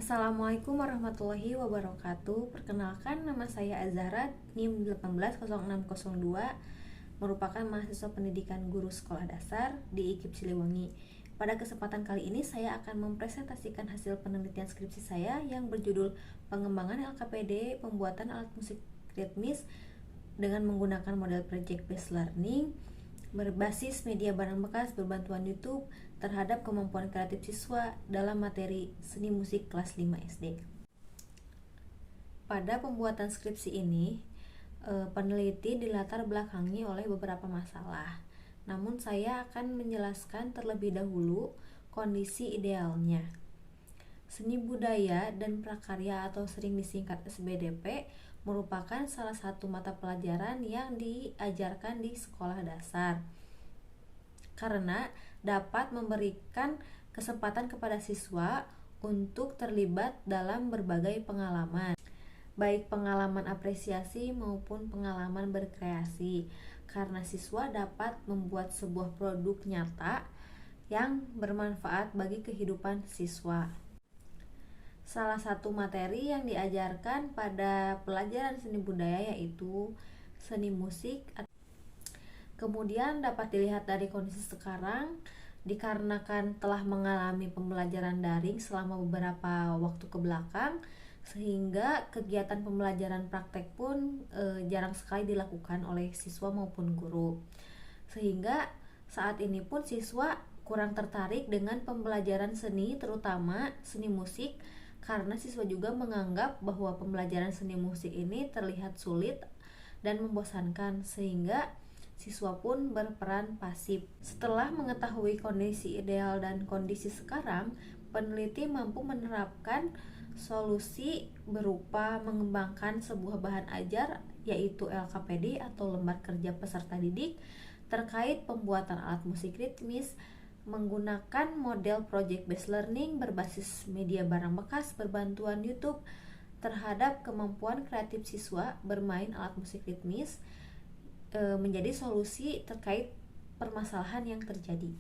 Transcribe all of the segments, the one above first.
Assalamualaikum warahmatullahi wabarakatuh. Perkenalkan, nama saya Azhara, NIM 180602, merupakan mahasiswa pendidikan guru sekolah dasar di IKIP Siliwangi. Pada kesempatan kali ini saya akan mempresentasikan hasil penelitian skripsi saya yang berjudul Pengembangan LKPD Pembuatan Alat Musik Ritmis dengan menggunakan model Project Based Learning berbasis media barang bekas berbantuan YouTube terhadap kemampuan kreatif siswa dalam materi seni musik kelas 5 SD. Pada pembuatan skripsi ini, peneliti dilatar belakangi oleh beberapa masalah. Namun saya akan menjelaskan terlebih dahulu kondisi idealnya. Seni budaya dan prakarya atau sering disingkat SBDP merupakan salah satu mata pelajaran yang diajarkan di sekolah dasar karena dapat memberikan kesempatan kepada siswa untuk terlibat dalam berbagai pengalaman, baik pengalaman apresiasi maupun pengalaman berkreasi, karena siswa dapat membuat sebuah produk nyata yang bermanfaat bagi kehidupan siswa. Salah satu materi yang diajarkan pada pelajaran seni budaya yaitu seni musik. Kemudian dapat dilihat dari kondisi sekarang, dikarenakan telah mengalami pembelajaran daring selama beberapa waktu ke belakang, sehingga kegiatan pembelajaran praktek pun jarang sekali dilakukan oleh siswa maupun guru. Sehingga saat ini pun siswa kurang tertarik dengan pembelajaran seni, terutama seni musik, karena siswa juga menganggap bahwa pembelajaran seni musik ini terlihat sulit dan membosankan, sehingga siswa pun berperan pasif. Setelah mengetahui kondisi ideal dan kondisi sekarang, peneliti mampu menerapkan solusi berupa mengembangkan sebuah bahan ajar yaitu LKPD atau lembar kerja peserta didik terkait pembuatan alat musik ritmis menggunakan model Project Based Learning berbasis media barang bekas berbantuan YouTube terhadap kemampuan kreatif siswa bermain alat musik ritmis menjadi solusi terkait permasalahan yang terjadi.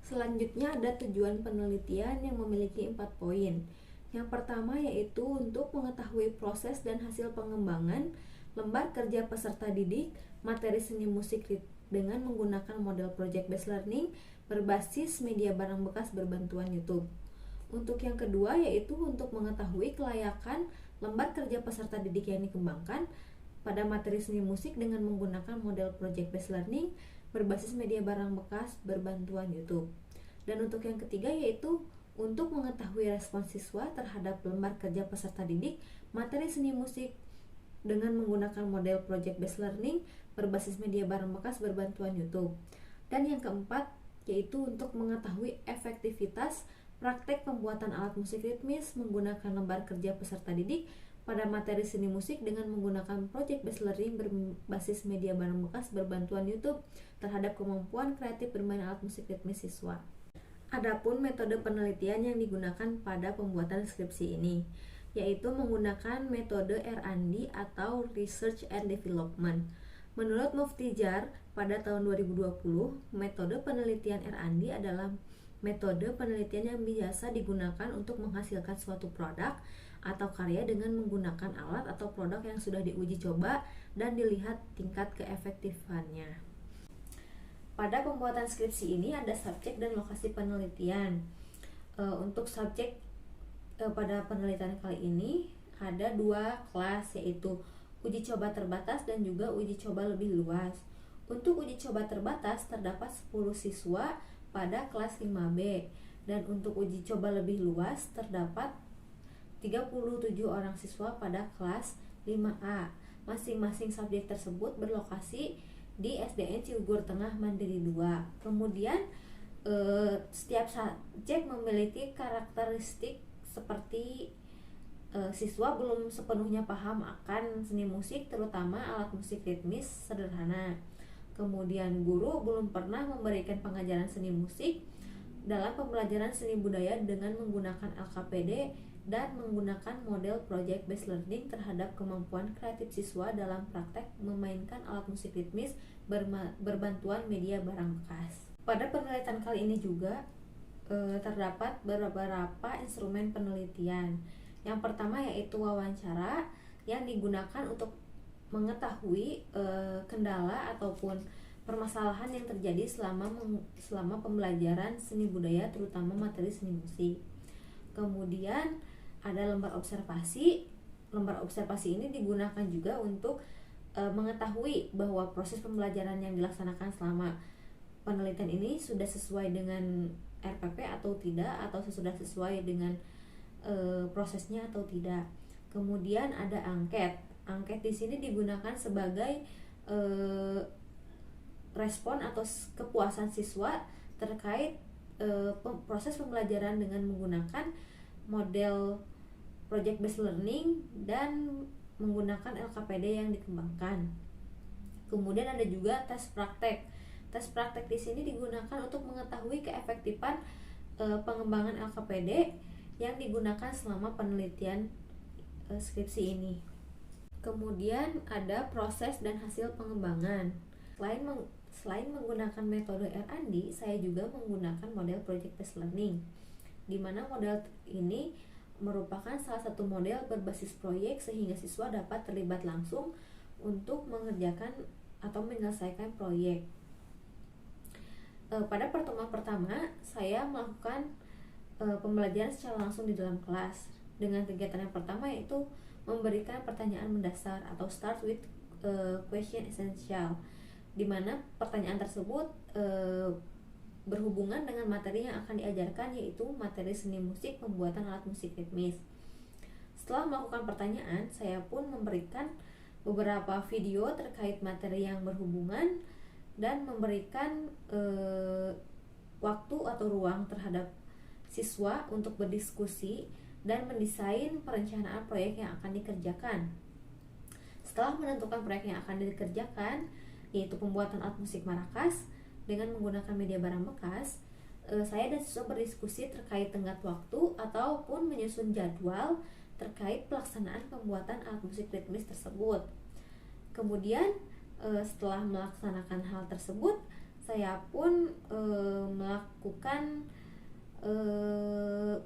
Selanjutnya ada tujuan penelitian yang memiliki 4 poin. Yang pertama yaitu untuk mengetahui proses dan hasil pengembangan lembar kerja peserta didik materi seni musik dengan menggunakan model Project Based Learning berbasis media barang bekas berbantuan YouTube. Untuk yang kedua yaitu untuk mengetahui kelayakan lembar kerja peserta didik yang dikembangkan pada materi seni musik dengan menggunakan model Project Based Learning berbasis media barang bekas berbantuan YouTube. Dan untuk yang ketiga yaitu untuk mengetahui respons siswa terhadap lembar kerja peserta didik materi seni musik dengan menggunakan model Project Based Learning berbasis media barang bekas berbantuan YouTube. Dan yang keempat yaitu untuk mengetahui efektivitas praktek pembuatan alat musik ritmis menggunakan lembar kerja peserta didik pada materi seni musik dengan menggunakan Project Based Learning berbasis media barang bekas berbantuan YouTube terhadap kemampuan kreatif bermain alat musik ritmis siswa. Adapun metode penelitian yang digunakan pada pembuatan skripsi ini yaitu menggunakan metode R&D atau Research and Development. Menurut Muftijar, pada tahun 2020, metode penelitian R&D adalah metode penelitian yang biasa digunakan untuk menghasilkan suatu produk atau karya dengan menggunakan alat atau produk yang sudah diuji coba dan dilihat tingkat keefektifannya. Pada pembuatan skripsi ini ada subjek dan lokasi penelitian. Untuk subjek pada penelitian kali ini ada 2 kelas yaitu uji coba terbatas dan juga uji coba lebih luas. Untuk uji coba terbatas terdapat 10 siswa pada kelas 5B dan untuk uji coba lebih luas terdapat 37 orang siswa pada kelas 5A. Masing-masing subjek tersebut berlokasi di SDN Ciugur Tengah Mandiri 2. Kemudian setiap subjek memiliki karakteristik seperti siswa belum sepenuhnya paham akan seni musik, terutama alat musik ritmis sederhana. Kemudian guru belum pernah memberikan pengajaran seni musik dalam pembelajaran seni budaya dengan menggunakan LKPD dan menggunakan model Project Based Learning terhadap kemampuan kreatif siswa dalam praktek memainkan alat musik ritmis berbantuan media barang bekas. Pada penelitian kali ini juga terdapat beberapa instrumen penelitian. Yang pertama yaitu wawancara yang digunakan untuk mengetahui kendala ataupun permasalahan yang terjadi selama pembelajaran seni budaya, terutama materi seni musik. Kemudian ada lembar observasi. Lembar observasi ini digunakan juga untuk mengetahui bahwa proses pembelajaran yang dilaksanakan selama penelitian ini sudah sesuai dengan RPP atau tidak, atau sudah sesuai dengan prosesnya atau tidak. Kemudian ada angket. Angket di sini digunakan sebagai respon atau kepuasan siswa terkait proses pembelajaran dengan menggunakan model project based learning dan menggunakan LKPD yang dikembangkan. Kemudian ada juga tes praktek. Tes praktek di sini digunakan untuk mengetahui keefektifan pengembangan LKPD yang digunakan selama penelitian skripsi ini. Kemudian ada proses dan hasil pengembangan. Selain menggunakan metode R&D, saya juga menggunakan model project based learning, di mana model ini merupakan salah satu model berbasis proyek sehingga siswa dapat terlibat langsung untuk mengerjakan atau menyelesaikan proyek. Pada pertemuan pertama, saya melakukan pembelajaran secara langsung di dalam kelas dengan kegiatan yang pertama yaitu memberikan pertanyaan mendasar atau start with question essential, di mana pertanyaan tersebut berhubungan dengan materi yang akan diajarkan, yaitu materi seni musik pembuatan alat musik ritmis. Setelah melakukan pertanyaan, saya pun memberikan beberapa video terkait materi yang berhubungan dan memberikan waktu atau ruang terhadap siswa untuk berdiskusi dan mendesain perencanaan proyek yang akan dikerjakan. Setelah menentukan proyek yang akan dikerjakan, yaitu pembuatan alat musik maracas dengan menggunakan media barang bekas, saya dan siswa berdiskusi terkait tenggat waktu ataupun menyusun jadwal terkait pelaksanaan pembuatan alat musik ritmis tersebut. Kemudian setelah melaksanakan hal tersebut, saya pun melakukan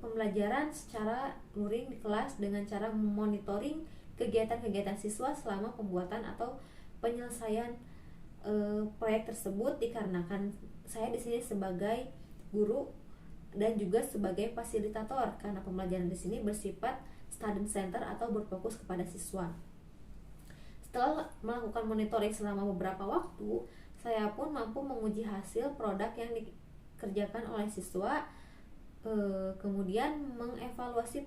pembelajaran secara luring di kelas dengan cara memonitoring kegiatan-kegiatan siswa selama pembuatan atau penyelesaian proyek tersebut, dikarenakan saya di sini sebagai guru dan juga sebagai fasilitator karena pembelajaran di sini bersifat student center atau berfokus kepada siswa. Setelah melakukan monitoring selama beberapa waktu, saya pun mampu menguji hasil produk yang dikerjakan oleh siswa, kemudian mengevaluasi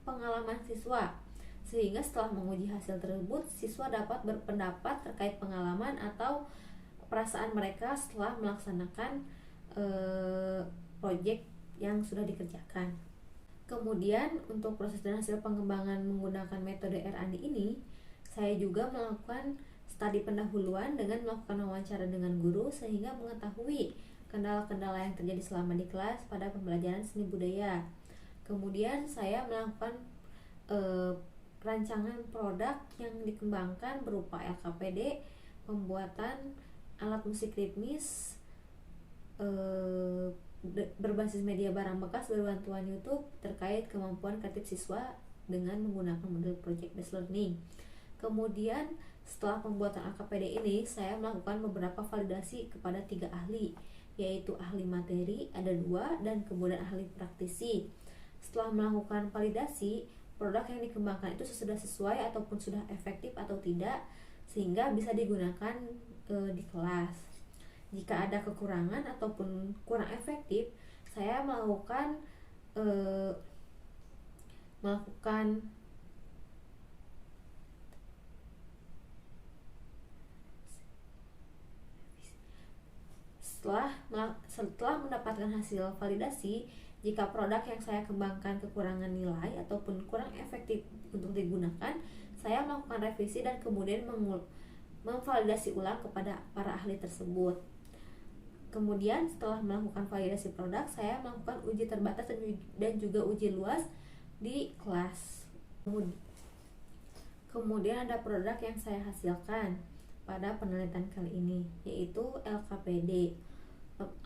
pengalaman siswa, sehingga setelah menguji hasil tersebut, siswa dapat berpendapat terkait pengalaman atau perasaan mereka setelah melaksanakan proyek yang sudah dikerjakan. Kemudian untuk proses dan hasil pengembangan menggunakan metode R&D ini, saya juga melakukan studi pendahuluan dengan melakukan wawancara dengan guru sehingga mengetahui kendala-kendala yang terjadi selama di kelas pada pembelajaran seni budaya. Kemudian saya melakukan rancangan produk yang dikembangkan berupa LKPD, pembuatan alat musik ritmis berbasis media barang bekas berbantuan YouTube terkait kemampuan kreatif siswa dengan menggunakan model project based learning. Kemudian setelah pembuatan LKPD ini, saya melakukan beberapa validasi kepada 3 ahli, yaitu ahli materi ada 2 dan kemudian ahli praktisi. Setelah melakukan validasi, produk yang dikembangkan itu sudah sesuai ataupun sudah efektif atau tidak, sehingga bisa digunakan di kelas. Jika ada kekurangan ataupun kurang efektif, saya melakukan setelah mendapatkan hasil validasi, jika produk yang saya kembangkan kekurangan nilai ataupun kurang efektif untuk digunakan, saya melakukan revisi dan kemudian memvalidasi ulang kepada para ahli tersebut. Kemudian setelah melakukan validasi produk, saya melakukan uji terbatas dan juga uji luas di kelas. Kemudian ada produk yang saya hasilkan pada penelitian kali ini, yaitu LKPD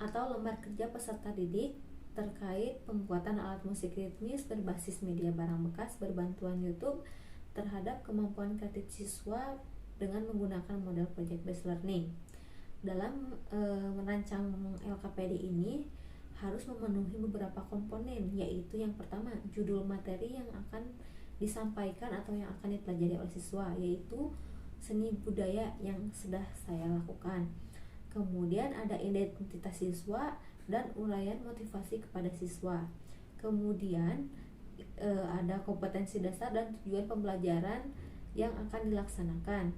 atau lembar kerja peserta didik terkait pembuatan alat musik ritmis berbasis media barang bekas berbantuan YouTube terhadap kemampuan kreatif siswa dengan menggunakan model project based learning. Dalam merancang LKPD ini harus memenuhi beberapa komponen, yaitu yang pertama, judul materi yang akan disampaikan atau yang akan dipelajari oleh siswa, yaitu seni budaya yang sudah saya lakukan. Kemudian ada identitas siswa dan uraian motivasi kepada siswa. Kemudian ada kompetensi dasar dan tujuan pembelajaran yang akan dilaksanakan.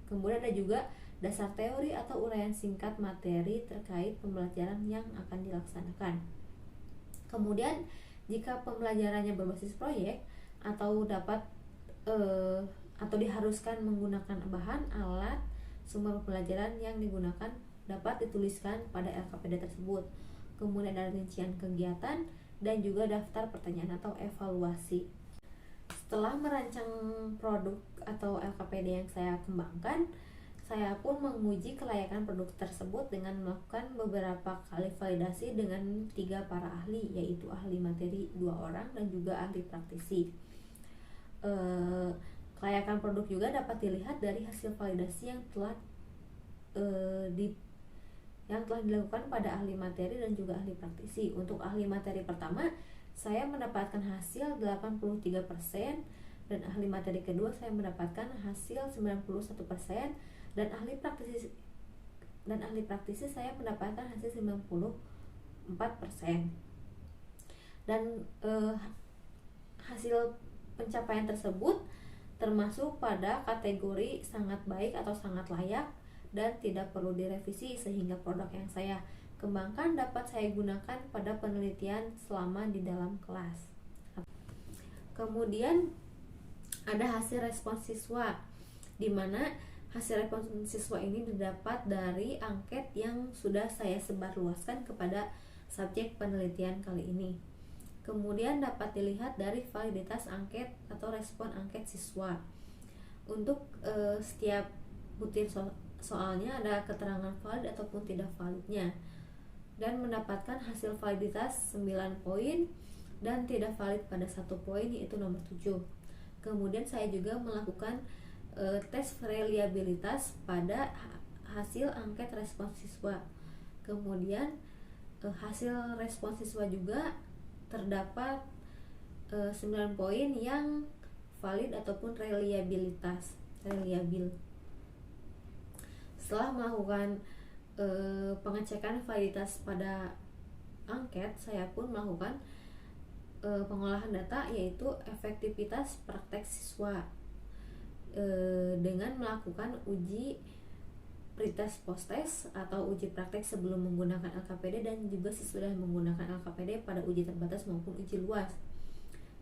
Kemudian ada juga dasar teori atau uraian singkat materi terkait pembelajaran yang akan dilaksanakan. Kemudian jika pembelajarannya berbasis proyek atau dapat atau diharuskan menggunakan bahan, alat, sumber pembelajaran yang digunakan dapat dituliskan pada LKPD tersebut. Kemudian ada rincian kegiatan dan juga daftar pertanyaan atau evaluasi. Setelah merancang produk atau LKPD yang saya kembangkan, saya pun menguji kelayakan produk tersebut dengan melakukan beberapa kali validasi dengan 3 para ahli, yaitu ahli materi 2 orang dan juga ahli praktisi. Kelayakan produk juga dapat dilihat dari hasil validasi yang telah dilakukan pada ahli materi dan juga ahli praktisi. Untuk ahli materi pertama, saya mendapatkan hasil 83% dan ahli materi kedua saya mendapatkan hasil 91% dan ahli praktisi saya mendapatkan hasil 94%. Dan hasil pencapaian tersebut termasuk pada kategori sangat baik atau sangat layak dan tidak perlu direvisi, sehingga produk yang saya kembangkan dapat saya gunakan pada penelitian selama di dalam kelas. Kemudian ada hasil respons siswa, di mana hasil respons siswa ini didapat dari angket yang sudah saya sebarluaskan kepada subjek penelitian kali ini. Kemudian dapat dilihat dari validitas angket atau respon angket siswa. Untuk setiap butir soalnya ada keterangan valid ataupun tidak validnya, dan mendapatkan hasil validitas 9 poin dan tidak valid pada 1 poin, yaitu nomor 7. Kemudian saya juga melakukan tes reliabilitas pada hasil angket respons siswa. Kemudian hasil respons siswa juga terdapat 9 poin yang valid ataupun reliabil. Setelah melakukan pengecekan validitas pada angket, saya pun melakukan pengolahan data, yaitu efektivitas praktek siswa dengan melakukan uji pretest post-test atau uji praktek sebelum menggunakan LKPD dan juga sesudah menggunakan LKPD pada uji terbatas maupun uji luas,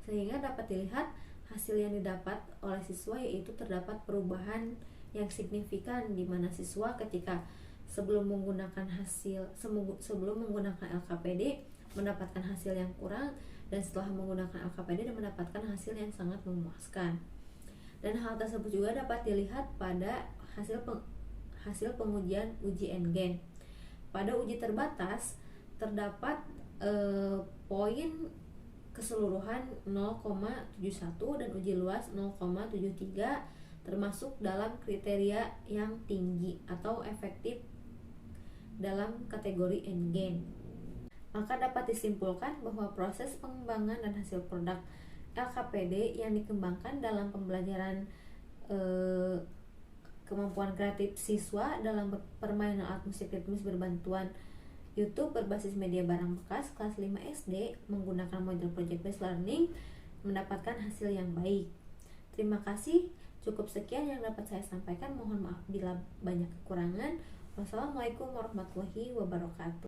sehingga dapat dilihat hasil yang didapat oleh siswa, yaitu terdapat perubahan yang signifikan di mana siswa ketika sebelum menggunakan LKPD mendapatkan hasil yang kurang, dan setelah menggunakan LKPD dan mendapatkan hasil yang sangat memuaskan. Dan hal tersebut juga dapat dilihat pada hasil pengujian uji N-Gen. Pada uji terbatas terdapat poin keseluruhan 0,71 dan uji luas 0,73, termasuk dalam kriteria yang tinggi atau efektif dalam kategori N-Gen. Maka dapat disimpulkan bahwa proses pengembangan dan hasil produk LKPD yang dikembangkan dalam pembelajaran kemampuan kreatif siswa dalam permainan alat musik ritmis berbantuan YouTube berbasis media barang bekas kelas 5 SD menggunakan model project based learning mendapatkan hasil yang baik. Terima kasih. Cukup sekian yang dapat saya sampaikan. Mohon maaf bila banyak kekurangan. Wassalamualaikum warahmatullahi wabarakatuh.